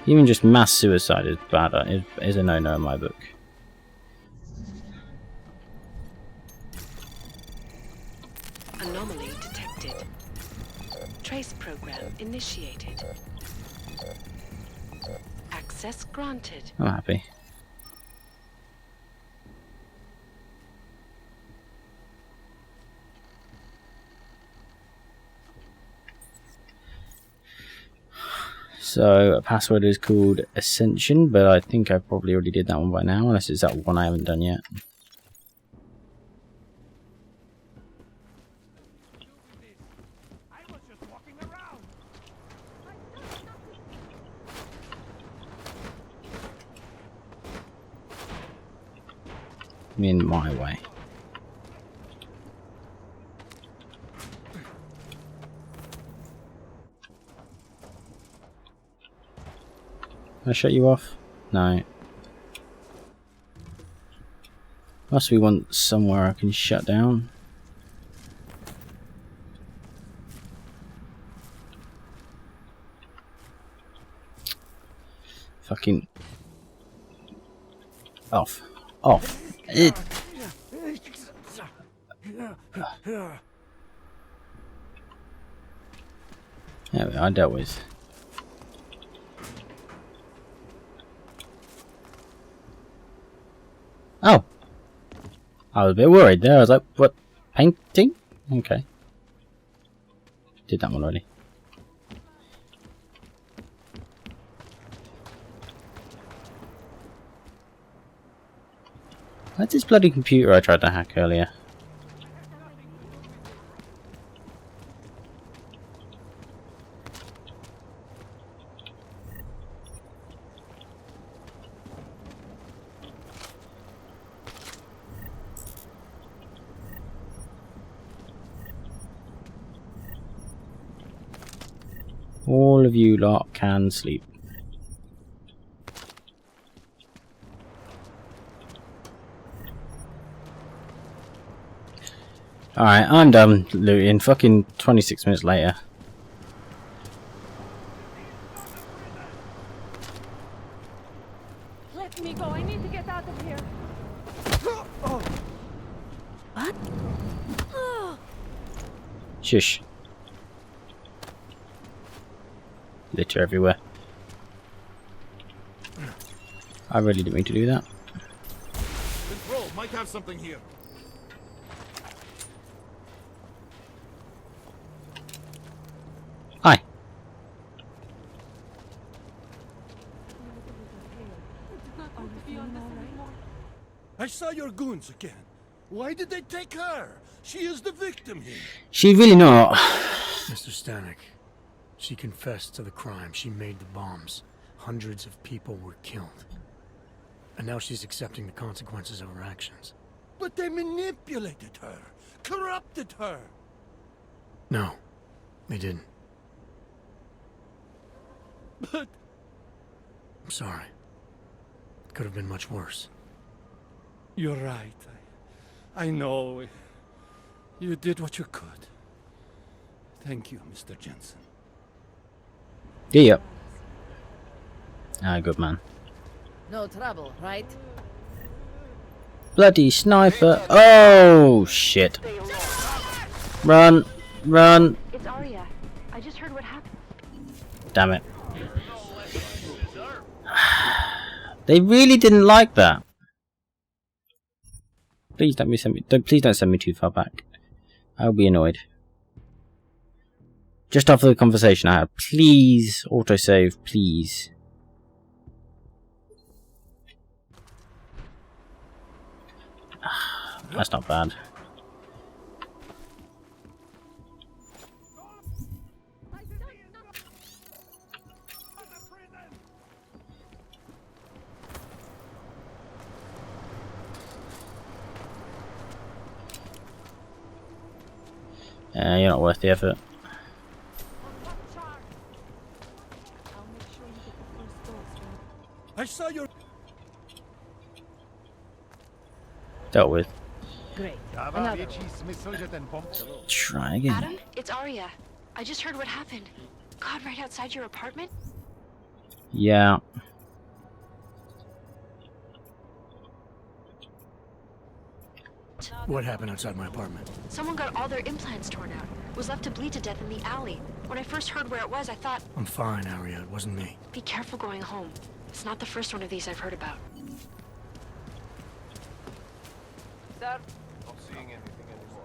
Even just mass suicide is bad. Is a no-no in my book. Anomaly detected. Trace program initiated. Access granted. I'm happy. So a password is called Ascension, but I think I probably already did that one by now, unless it's that one I haven't done yet. In my way. Can I shut you off? No. Must we want somewhere I can shut down? Fucking off. Off. There we are, I dealt with. Oh! I was a bit worried there. I was like, what? Painting? Okay. Did that one already. That's this bloody computer I tried to hack earlier. All of you lot can sleep. Alright, I'm done looting. Fucking 26 minutes later. Let me go. I need to get out of here. What? Shush. Litter everywhere. I really didn't mean to do that. Control might have something here. Hi. I saw your goons again. Why did they take her? She is the victim here. She really not. Mr. Stanek, she confessed to the crime. She made the bombs. Hundreds of people were killed. And now she's accepting the consequences of her actions. But they manipulated her, corrupted her. No, they didn't. But I'm sorry. It could have been much worse. you're right. I know. You did what you could. Thank you, Mr. Jensen. Yeah. Ah, good man. No trouble, right? Bloody sniper. Oh, shit. Run. Run. It's Arya. I just heard what happened. Damn it. They really didn't like that. Please don't please don't send me too far back. I'll be annoyed. Just after the conversation I had, please autosave, please. That's not bad. You're not worth the effort. I saw your... Dealt with. Great. Try again. Adam, it's Arya. I just heard what happened. God, right outside your apartment? Yeah. What happened outside my apartment? Someone got all their implants torn out. Was left to bleed to death in the alley. When I first heard where it was, I thought, I'm fine, Aria. It wasn't me. be careful going home. It's not the first one of these I've heard about. Not seeing anything anymore.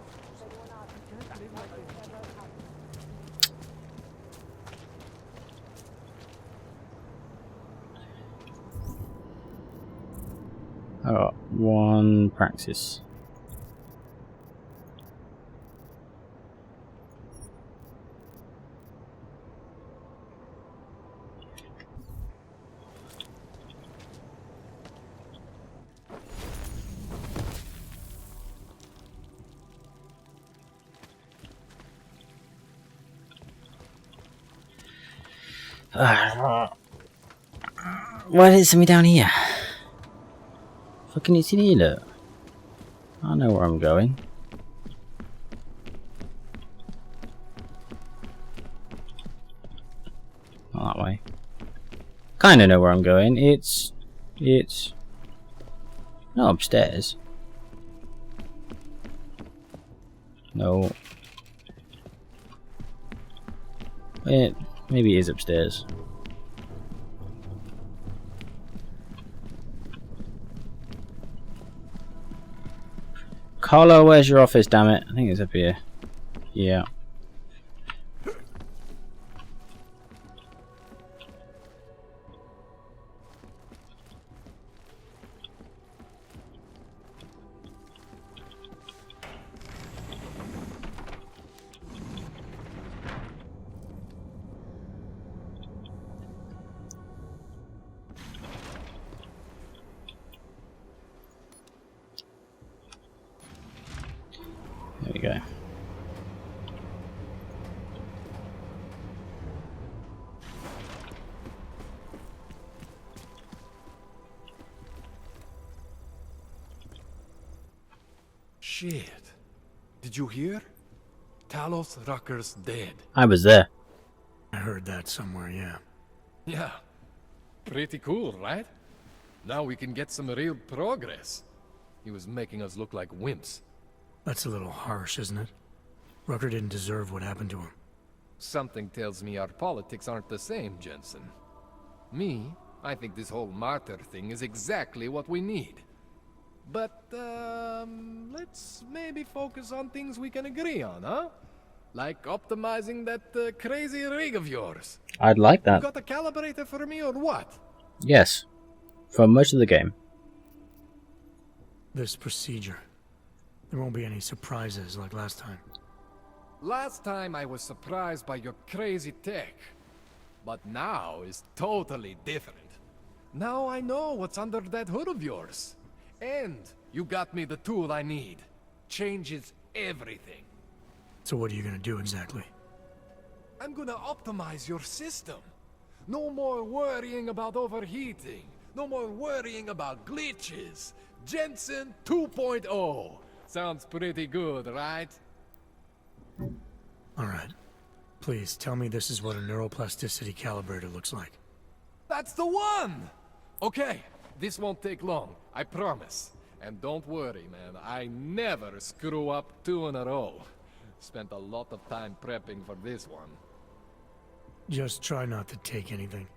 I got one praxis. Why did it send me down here? Fucking it's in here, look. I know where I'm going. Not that way. Kinda know where I'm going. It's not upstairs. No. Maybe it is upstairs. Carlo, where's your office, damn it? I think it's up here. Yeah. There we go. Shit. Did you hear? Talos Rucker's dead. I was there. I heard that somewhere, yeah. Yeah. Pretty cool, right? Now we can get some real progress. He was making us look like wimps. That's a little harsh, isn't it? Rucker didn't deserve what happened to him. Something tells me our politics aren't the same, Jensen. Me, I think this whole martyr thing is exactly what we need. But, let's maybe focus on things we can agree on, huh? Like optimizing that crazy rig of yours. I'd like You that. got a calibrator for me or what? Yes. For most of the game. This procedure. There won't be any surprises like last time. Last time I was surprised by your crazy tech. But now is totally different. Now I know what's under that hood of yours. And you got me the tool I need. Changes everything. So what are you gonna do exactly? I'm gonna optimize your system. No more worrying about overheating. No more worrying about glitches. Jensen 2.0. Sounds pretty good, right? Alright. Please, tell me this is what a neuroplasticity calibrator looks like. That's the one! Okay, this won't take long, I promise. And don't worry, man, I never screw up 2 in a row. Spent a lot of time prepping for this one. Just try not to take anything.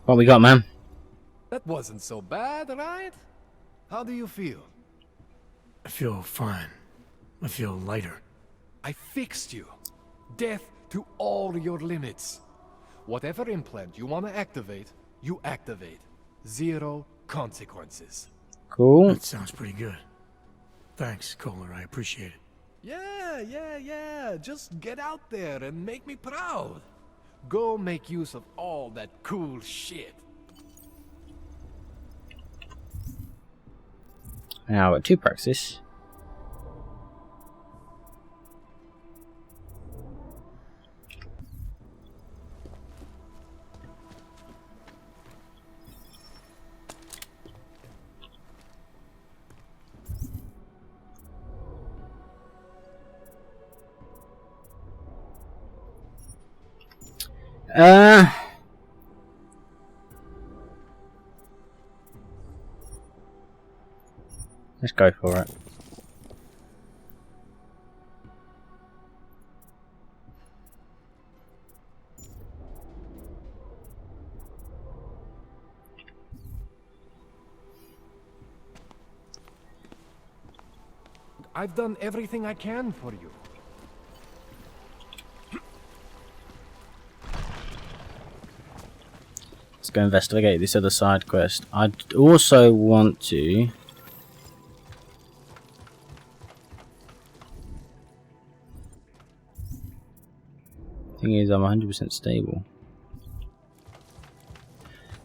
What we got, man? That wasn't so bad, right? How do you feel? I feel fine. I feel lighter. I fixed you. Death to all your limits. Whatever implant you want to activate, you activate. 0 consequences. Cool. That sounds pretty good. Thanks, Koller. I appreciate it. Yeah. Just get out there and make me proud. Go make use of all that cool shit. Now, at 2 praxis. Let's go for it. I've done everything I can for you. Let's go investigate this other side quest. I'd also want to... Thing is, I'm 100% stable.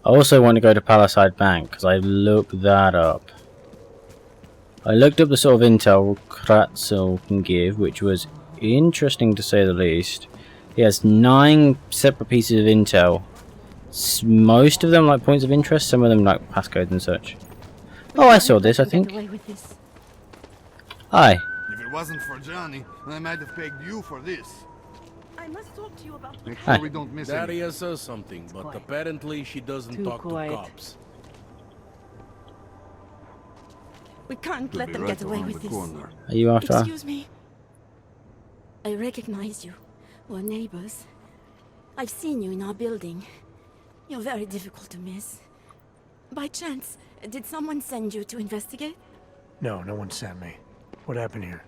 I also want to go to Palisade Bank because I looked that up. I looked up the sort of intel Kratzel can give, which was interesting to say the least. He has 9 separate pieces of intel. Most of them like points of interest, some of them like passcodes and such. Oh, I saw this, I think. Hi. If it wasn't for Johnny, I might have pegged you for this. I must talk to you about... Make sure we don't miss anything. Daria says something, but apparently she doesn't talk to cops. We can't let them get away with this. Are you after her? Excuse me. I recognize you. We're neighbors. I've seen you in our building. You're very difficult to miss. By chance, did someone send you to investigate? No, no one sent me. What happened here?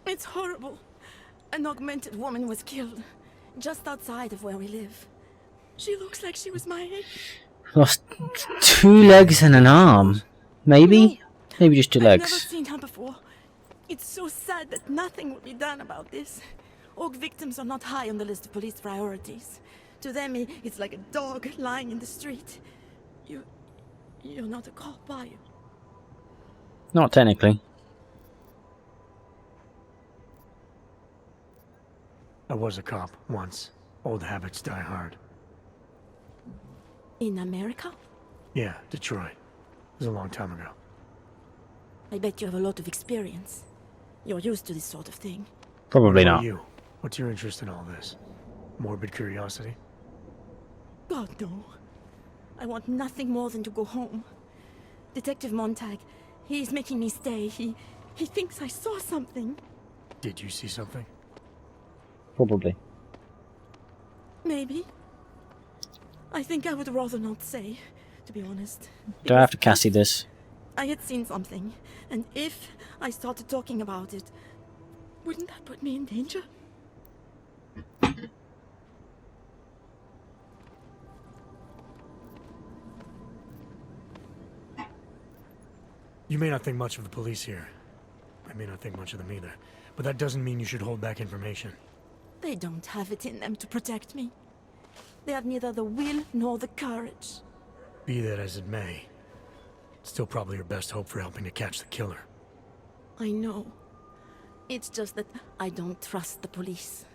It's horrible. An augmented woman was killed, just outside of where we live. She looks like she was my age. Lost 2 legs and an arm. Maybe? Maybe just 2 legs. I've never seen her before. It's so sad that nothing will be done about this. Orc victims are not high on the list of police priorities. To them, it's like a dog lying in the street. You're not a cop, are you? Not technically. I was a cop once. Old habits die hard. In America? Yeah, Detroit. It was a long time ago. I bet you have a lot of experience. You're used to this sort of thing. Probably What about not. you? What's your interest in all this? Morbid curiosity? God, no. I want nothing more than to go home. Detective Montag, he's making me stay. He thinks I saw something. Did you see something? Probably. Maybe. I think I would rather not say, to be honest. Do I have to Cassie this? I had seen something, and if I started talking about it, wouldn't that put me in danger? You may not think much of the police here. I may not think much of them either. But that doesn't mean you should hold back information. They don't have it in them to protect me. They have neither the will nor the courage. Be that as it may, it's still probably your best hope for helping to catch the killer. I know. It's just that I don't trust the police.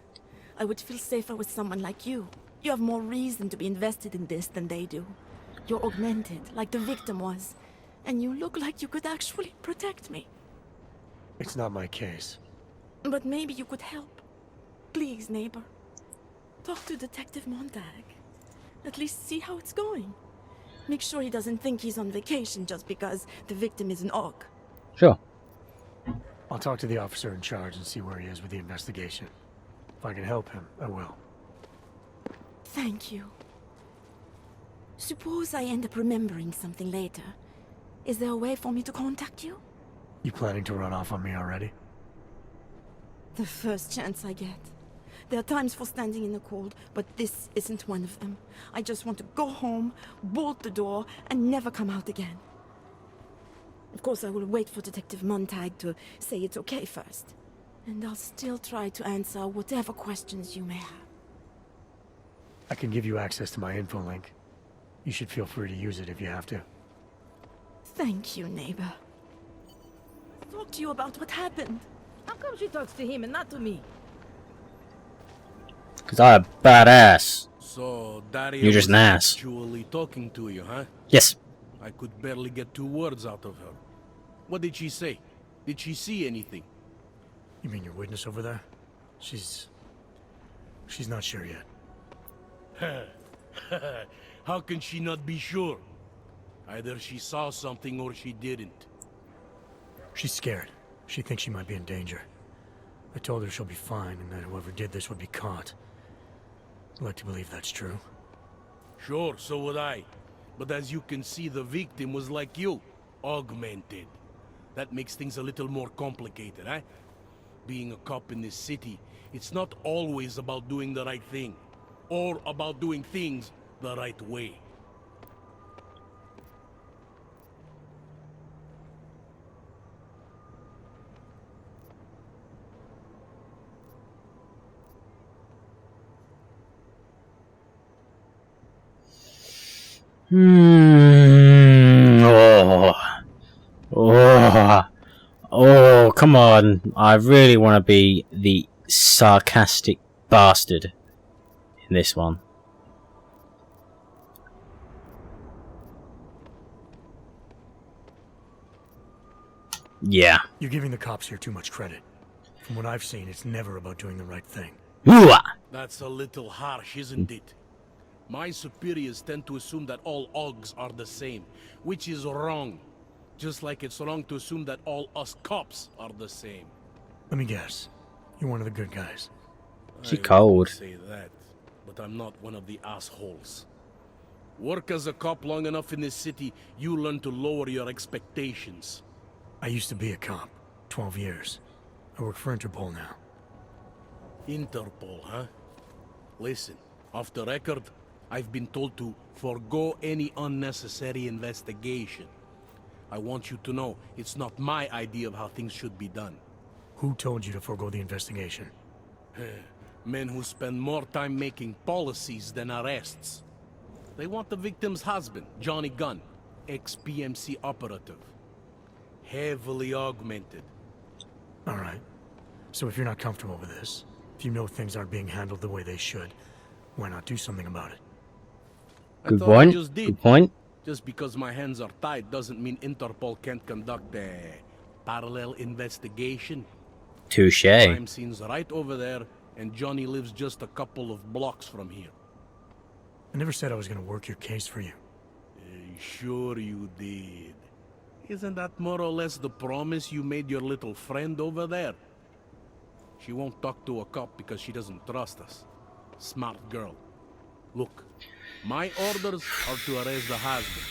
I would feel safer with someone like you. You have more reason to be invested in this than they do. You're augmented, like the victim was. And you look like you could actually protect me. It's not my case. But maybe you could help. Please, neighbor. Talk to Detective Montag. At least see how it's going. Make sure he doesn't think he's on vacation just because the victim is an orc. Sure. I'll talk to the officer in charge and see where he is with the investigation. If I can help him, I will. Thank you. Suppose I end up remembering something later. Is there a way for me to contact you? You planning to run off on me already? The first chance I get. There are times for standing in the cold, but this isn't one of them. I just want to go home, bolt the door, and never come out again. Of course, I will wait for Detective Montag to say it's okay first. And I'll still try to answer whatever questions you may have. I can give you access to my info link. You should feel free to use it if you have to. Thank you, neighbor. Talk to you about what happened. How come she talks to him and not to me? Because I'm a badass. So, Daria You're just was an ass. actually talking to you, huh? Yes. I could barely get 2 words out of her. What did she say? Did she see anything? You mean your witness over there? She's not sure yet. How can she not be sure? Either she saw something or she didn't. She's scared. She thinks she might be in danger. I told her she'll be fine and that whoever did this would be caught. I'd like to believe that's true. Sure, so would I. But as you can see, the victim was like you, augmented. That makes things a little more complicated, eh? Being a cop in this city, it's not always about doing the right thing, or about doing things the right way. Oh, come on. I really want to be the sarcastic bastard in this one. Yeah. You're giving the cops here too much credit. From what I've seen, it's never about doing the right thing. That's a little harsh, isn't it? My superiors tend to assume that all Augs are the same, which is wrong. Just like it's wrong to assume that all us cops are the same. Let me guess. You're one of the good guys. She cold. I say that, but I'm not one of the assholes. Work as a cop long enough in this city, you learn to lower your expectations. I used to be a cop. 12 years. I work for Interpol now. Interpol, huh? Listen, off the record, I've been told to forego any unnecessary investigation. I want you to know, it's not my idea of how things should be done. Who told you to forego the investigation? Men who spend more time making policies than arrests. They want the victim's husband, Johnny Gunn, ex-PMC operative. Heavily augmented. Alright. So if you're not comfortable with this, if you know things aren't being handled the way they should, why not do something about it? Good point. Good point. Just because my hands are tied doesn't mean Interpol can't conduct a parallel investigation. Touche. Crime scene's right over there, and Johnny lives just a couple of blocks from here. I never said I was gonna work your case for you. Sure you did. Isn't that more or less the promise you made your little friend over there? She won't talk to a cop because she doesn't trust us. Smart girl. Look, my orders are to arrest the husband.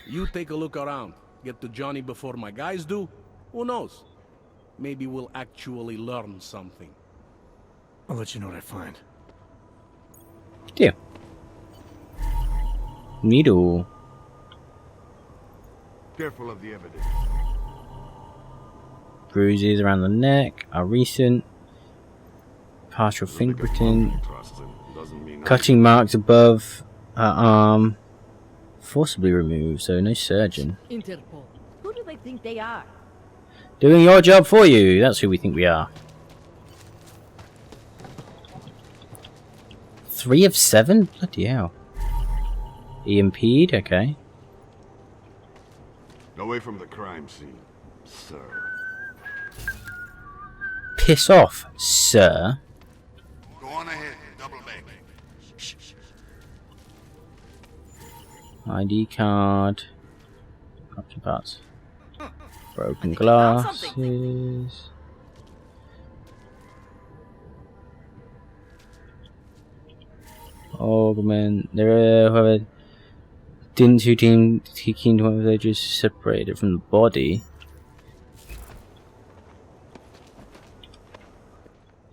You take a look around. Get to Johnny before my guys do. Who knows? Maybe we'll actually learn something. I'll let you know what I find. Deal. Needle. Careful of the evidence. Bruises around the neck are recent. Partial fingerprinting. Cutting marks above her arm. Forcibly removed, so no surgeon. Interpol. Who do they think they are? Doing your job for you. That's who we think we are. 3 of 7? Bloody hell. EMP'd, okay. Away from the crime scene, sir. Piss off, sir. Go on ahead, double back. ID card. Capture parts. Broken glasses. Augment. There are, however, didn't two team keen to they just separated from the body.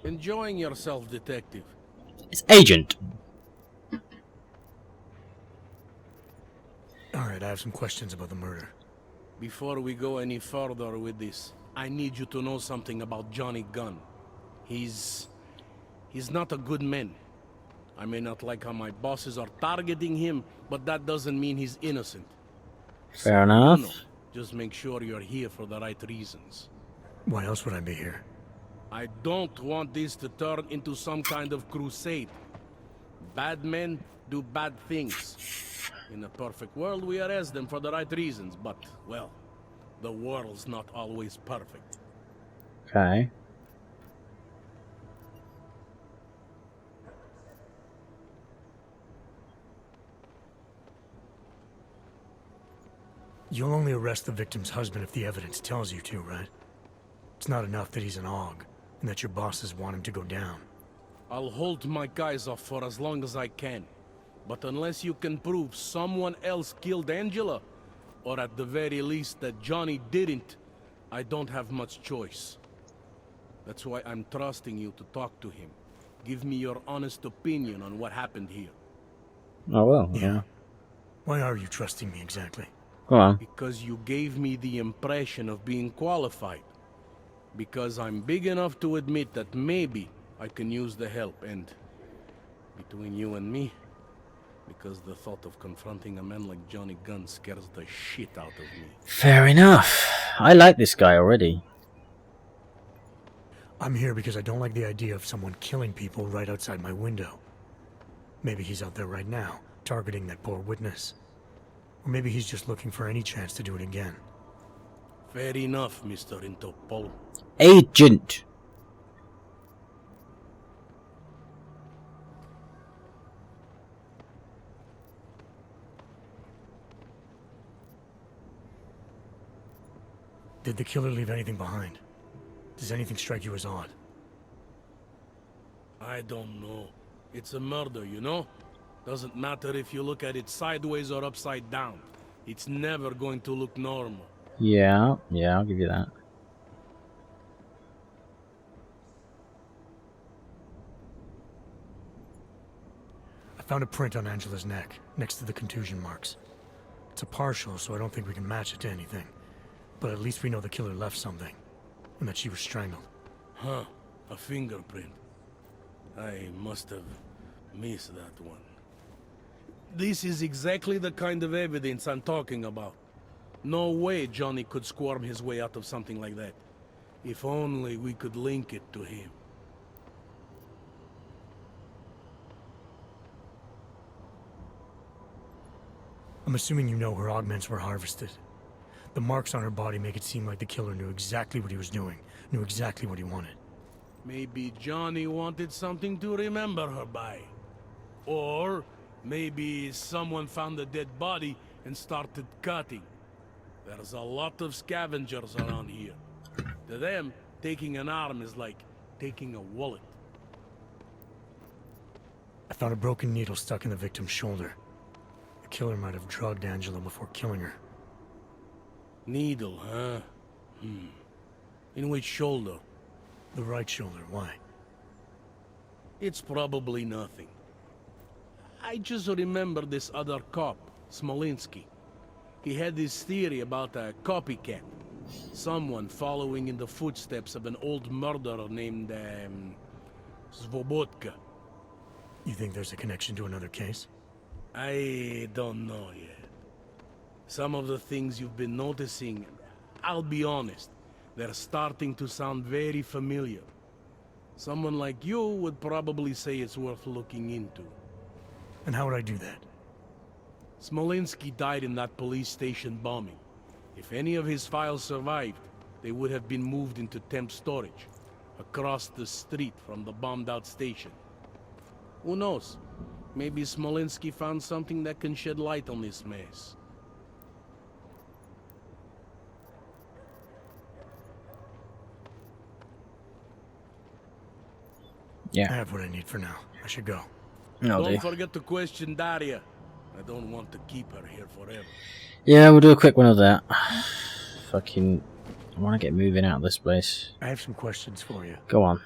Enjoying yourself, detective. It's Agent. Alright, I have some questions about the murder. Before we go any further with this, I need you to know something about Johnny Gunn. He's not a good man. I may not like how my bosses are targeting him, but that doesn't mean he's innocent. Fair enough. You know, just make sure you're here for the right reasons. Why else would I be here? I don't want this to turn into some kind of crusade. Bad men do bad things. In a perfect world, we arrest them for the right reasons, but, well, the world's not always perfect. Okay. You'll only arrest the victim's husband if the evidence tells you to, right? It's not enough that he's an AUG, and that your bosses want him to go down. I'll hold my guys off for as long as I can. But unless you can prove someone else killed Angela, or at the very least that Johnny didn't, I don't have much choice. That's why I'm trusting you to talk to him. Give me your honest opinion on what happened here. Oh well, yeah. Why are you trusting me exactly? Go on. Because you gave me the impression of being qualified. Because I'm big enough to admit that maybe I can use the help, and between you and me, because the thought of confronting a man like Johnny Gunn scares the shit out of me. Fair enough. I like this guy already. I'm here because I don't like the idea of someone killing people right outside my window. Maybe he's out there right now, targeting that poor witness. Or maybe he's just looking for any chance to do it again. Fair enough, Mr. Interpol. Agent. Did the killer leave anything behind? Does anything strike you as odd? I don't know. It's a murder, you know? Doesn't matter if you look at it sideways or upside down. It's never going to look normal. Yeah, I'll give you that. I found a print on Angela's neck, next to the contusion marks. It's a partial, so I don't think we can match it to anything. But at least we know the killer left something, and that she was strangled. Huh, a fingerprint. I must have missed that one. This is exactly the kind of evidence I'm talking about. No way Johnny could squirm his way out of something like that. If only we could link it to him. I'm assuming you know her augments were harvested. The marks on her body make it seem like the killer knew exactly what he was doing, knew exactly what he wanted. Maybe Johnny wanted something to remember her by. Or maybe someone found a dead body and started cutting. There's a lot of scavengers around here. To them, taking an arm is like taking a wallet. I found a broken needle stuck in the victim's shoulder. The killer might have drugged Angela before killing her. Needle, huh? In which shoulder? The right shoulder, why? It's probably nothing. I just remember this other cop, Smolinski. He had this theory about a copycat. Someone following in the footsteps of an old murderer named, Svobotka. You think there's a connection to another case? I don't know yet. Some of the things you've been noticing, I'll be honest, they're starting to sound very familiar. Someone like you would probably say it's worth looking into. And how would I do that? Smolinski died in that police station bombing. If any of his files survived, they would have been moved into temp storage, across the street from the bombed-out station. Who knows? Maybe Smolinski found something that can shed light on this mess. Yeah. I have what I need for now. I should go. Don't forget to question Daria. I don't want to keep her here forever. Yeah, we'll do a quick one of that. Fucking... I want to get moving out of this place. I have some questions for you. Go on.